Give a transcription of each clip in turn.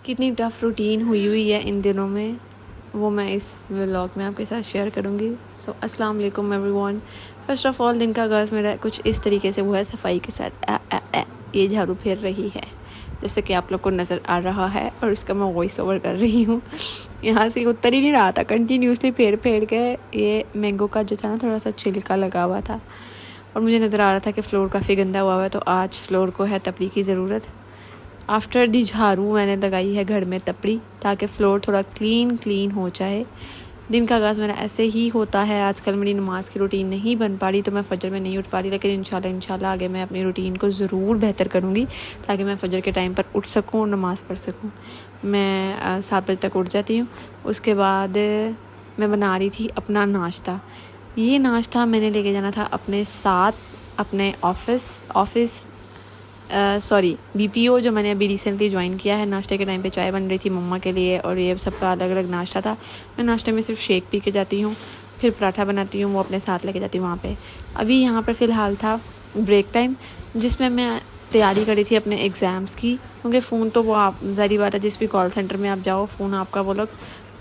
कितनी tough routine हुई है इन दिनों में, वो मैं इस व्लॉग में आपके साथ शेयर करूँगी। सो अस्सलाम वालेकुम एवरीवन। फ़र्स्ट ऑफ़ ऑल दिन का आगाज़ मेरा कुछ इस तरीके से हुआ है, सफाई के साथ ये झाड़ू फेर रही है जैसे कि आप लोग को नज़र आ रहा है, और इसका मैं वॉइस ओवर कर रही हूँ। यहाँ से उतर ही नहीं रहा था, कंटिन्यूसली फेर के ये मैंगो का जो था ना थोड़ा सा छिलका लगा हुआ था, और मुझे नज़र आ रहा था कि फ़्लोर काफ़ी गंदा हुआ है, तो आज फ़्लोर को है तपड़ी की ज़रूरत। आफ्टर दी झाड़ू मैंने लगाई है घर में तपड़ी, ताकि फ़्लोर थोड़ा क्लीन हो जाए। दिन का आगाज़ मेरा ऐसे ही होता है। आजकल मेरी नमाज़ की रूटीन नहीं बन पा रही, तो मैं फ़जर में नहीं उठ पा रही, लेकिन इंशाल्लाह आगे मैं अपनी रूटीन को ज़रूर बेहतर करूँगी, ताकि मैं फ़जर के टाइम पर उठ सकूँ और नमाज़ पढ़ सकूँ। मैं 7 बजे तक उठ जाती हूँ। उसके बाद मैं बना रही थी अपना नाश्ता। ये नाश्ता मैंने लेके जाना था अपने साथ, अपने ऑफ़िस BPO जो मैंने अभी रिसेंटली ज्वाइन किया है। नाश्ते के टाइम पे चाय बन रही थी मम्मा के लिए, और ये सबका अलग अलग नाश्ता था। मैं नाश्ते में सिर्फ शेक पी के जाती हूँ, फिर पराठा बनाती हूँ, वो अपने साथ लेके जाती हूँ वहाँ पे। अभी यहाँ पर फ़िलहाल था ब्रेक टाइम, जिसमें मैं तैयारी करी थी अपने एग्ज़ाम्स की, क्योंकि फ़ोन तो वो आप ज़ाहिर बात है जिस भी कॉल सेंटर में आप जाओ फ़ोन आपका वो लोग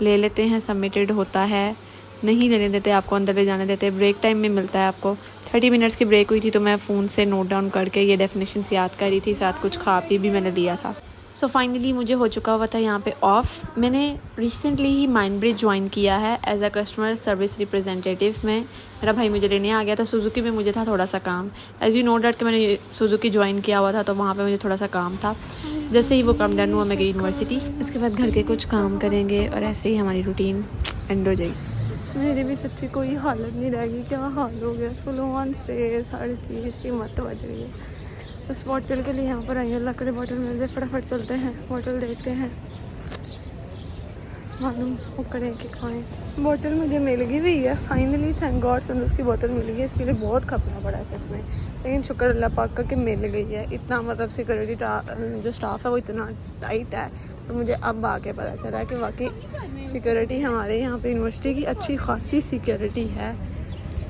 ले लेते हैं, सबमिटेड होता है, नहीं लेने देते आपको, अंदर ले जाने देते। ब्रेक टाइम में मिलता है आपको। 30 मिनट्स की ब्रेक हुई थी, तो मैं फ़ोन से नोट डाउन करके ये डेफिनेशंस याद कर रही थी, साथ कुछ खा पी भी मैंने लिया था। सो फाइनली मुझे हो चुका हुआ था यहाँ पे ऑफ़। मैंने रिसेंटली ही माइंड ब्रिज ज्वाइन किया है as a customer service representative में। मेरा भाई मुझे लेने आ गया था। सुजुकी में मुझे था थोड़ा सा काम, एज़ यू नो डैट कि मैंने सुजुकी ज्वाइन किया हुआ था, तो वहाँ पे मुझे थोड़ा सा काम था। जैसे ही वो काम डन हुआ मैं गई यूनिवर्सिटी। उसके बाद घर के कुछ काम करेंगे, और ऐसे ही हमारी रूटीन एंड हो जाएगी। मेरी भी सच्ची कोई हालत नहीं रहेगी, क्या हाल हो गया। फुलवान से 30:30 की मत बज रही है। उस बॉटल के लिए यहाँ पर आई हूँ, लकड़ी बॉटल मिल जाए फटाफट चलते हैं, बॉटल देखते हैं, मालूम वो करें कि खाएँ। बॉटल मुझे मिल गई हुई है फाइनली, थैंक गॉड संदूस की बोतल मिल गई है। इसके लिए बहुत खपना पड़ा है सच में, लेकिन शुक्र अल्लाह पाक का कि मिल गई है। इतना मतलब सिक्योरिटी जो स्टाफ है वो इतना टाइट है, तो मुझे अब आके पता चला कि वाकई सिक्योरिटी हमारे यहाँ पे यूनिवर्सिटी की अच्छी खासी सिक्योरिटी है।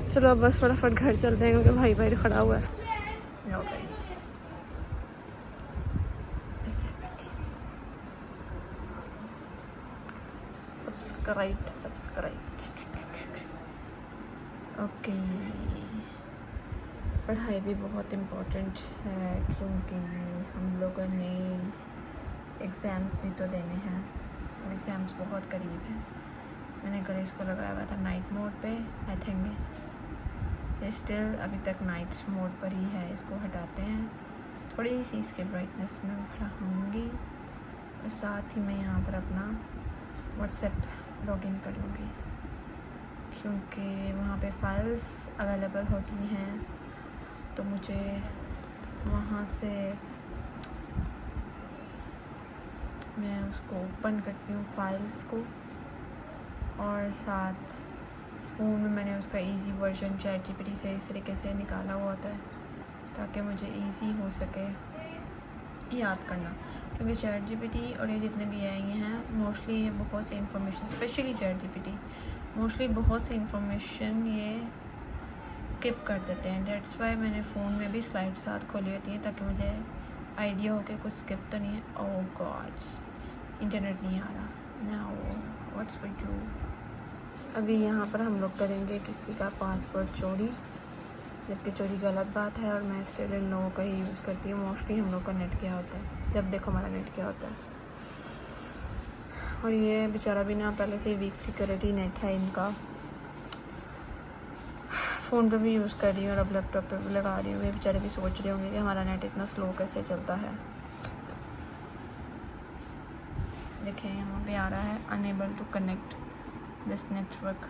चलो अब बस फटाफट घर चलते हैं, क्योंकि भाई भाई खड़ा हुआ है। Subscribe okay. पढ़ाई भी बहुत इम्पोर्टेंट है, क्योंकि हम लोगों ने एग्ज़ाम्स भी तो देने हैं, और एग्ज़ाम्स बहुत करीब हैं। मैंने कल इसको लगाया हुआ था नाइट मोड पे, आई थिंक स्टिल अभी तक नाइट मोड पर ही है। इसको हटाते हैं, थोड़ी सी इसके ब्राइटनेस में बढ़ाऊँगी, और साथ ही मैं यहाँ पर अपना व्हाट्सएप लॉगिन कर लूँगी, क्योंकि वहाँ पे फाइल्स अवेलेबल होती हैं, तो मुझे वहाँ से मैं उसको ओपन करती हूँ फाइल्स को, और साथ फ़ोन में मैंने उसका इजी वर्जन ChatGPT से इस तरीके से निकाला हुआ होता है, ताकि मुझे इजी हो सके याद करना। क्योंकि ChatGPT और ये जितने भी आई हैं मोस्टली ये बहुत सी इंफॉर्मेशन, स्पेशली ChatGPT मोस्टली बहुत सी इंफॉर्मेशन ये स्किप कर देते हैं। डेट्स वाई मैंने फ़ोन में भी स्लाइड साथ खोली होती है, ताकि मुझे आइडिया हो कि कुछ स्किप तो नहीं है। ओह गॉड, इंटरनेट नहीं आ रहा। Now what's we do. अभी यहाँ पर हम लोग करेंगे किसी का पासवर्ड चोरी, जबकि चोरी गलत बात है, और मैं स्टिल इन लोगों का ही यूज़ करती हूँ। मोस्टली हम लोग का नेट क्या होता है, जब देखो हमारा नेट क्या होता है। और ये बेचारा भी ना पहले से वीक सिक्योरिटी नेट है इनका। फ़ोन पे भी यूज़ कर रही हूँ और अब लैपटॉप पे भी लगा रही हूँ। ये बेचारे भी सोच रहे होंगे कि हमारा नेट इतना स्लो कैसे चलता है। देखिए यहाँ पे आ रहा है unable to connect this network.